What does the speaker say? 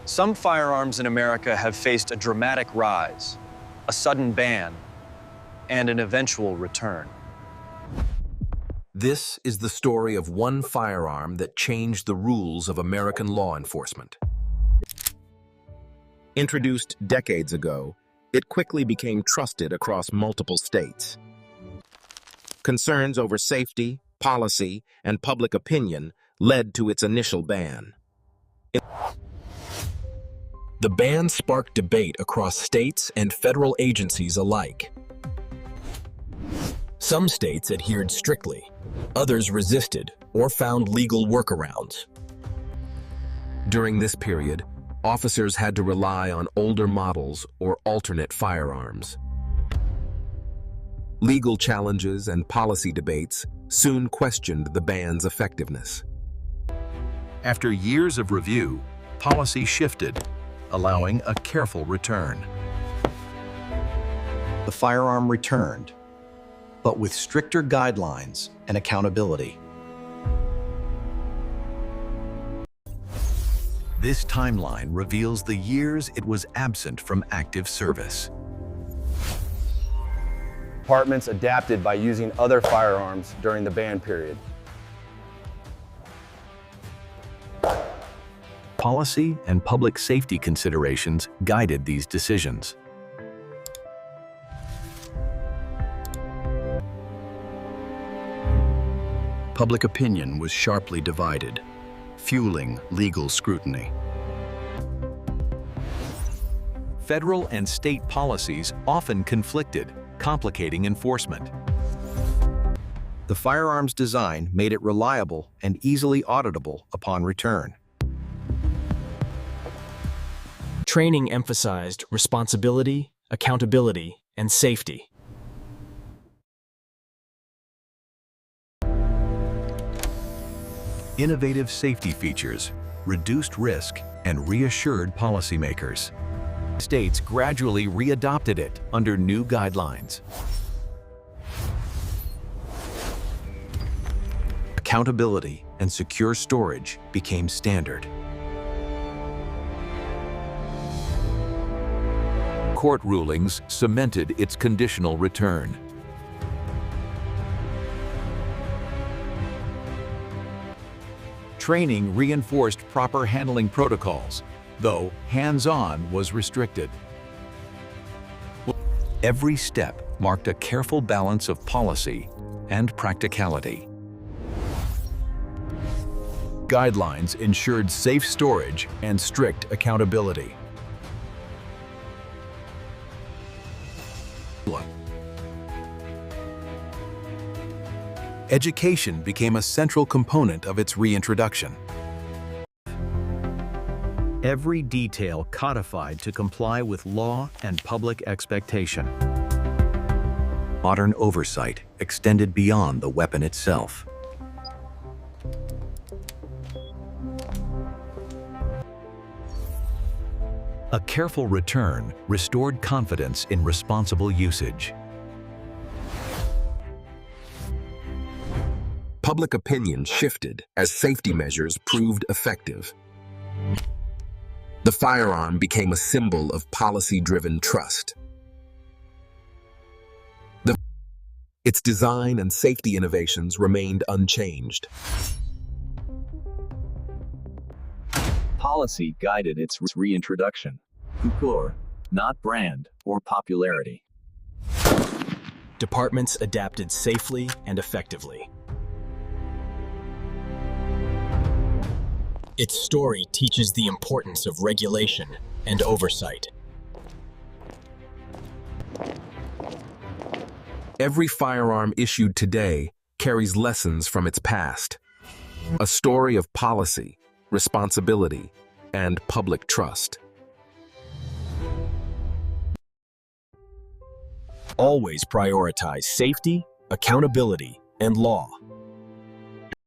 Some firearms in America have faced a dramatic rise, a sudden ban, and an eventual return. This is the story of one firearm that changed the rules of American law enforcement. Introduced decades ago, it quickly became trusted across multiple states. Concerns over safety, policy, and public opinion led to its initial ban. The ban sparked debate across states and federal agencies alike. Some states adhered strictly, others resisted or found legal workarounds. During this period, officers had to rely on older models or alternate firearms. Legal challenges and policy debates soon questioned the ban's effectiveness. After years of review, policy shifted, allowing a careful return. The firearm returned, but with stricter guidelines and accountability. This timeline reveals the years it was absent from active service. Departments adapted by using other firearms during the ban period. Policy and public safety considerations guided these decisions. Public opinion was sharply divided, fueling legal scrutiny. Federal and state policies often conflicted, complicating enforcement. The firearm's design made it reliable and easily auditable upon return. Training emphasized responsibility, accountability, and safety. Innovative safety features reduced risk and reassured policymakers. States gradually readopted it under new guidelines. Accountability and secure storage became standard. Court rulings cemented its conditional return. Training reinforced proper handling protocols, though hands-on was restricted. Every step marked a careful balance of policy and practicality. Guidelines ensured safe storage and strict accountability. Education became a central component of its reintroduction. Every detail codified to comply with law and public expectation. Modern oversight extended beyond the weapon itself. A careful return restored confidence in responsible usage. Public opinion shifted as safety measures proved effective. The firearm became a symbol of policy-driven trust. Its design and safety innovations remained unchanged. Policy guided its reintroduction. Couture, not brand or popularity. Departments adapted safely and effectively. Its story teaches the importance of regulation and oversight. Every firearm issued today carries lessons from its past. A story of policy, responsibility, and public trust. Always prioritize safety, accountability, and law.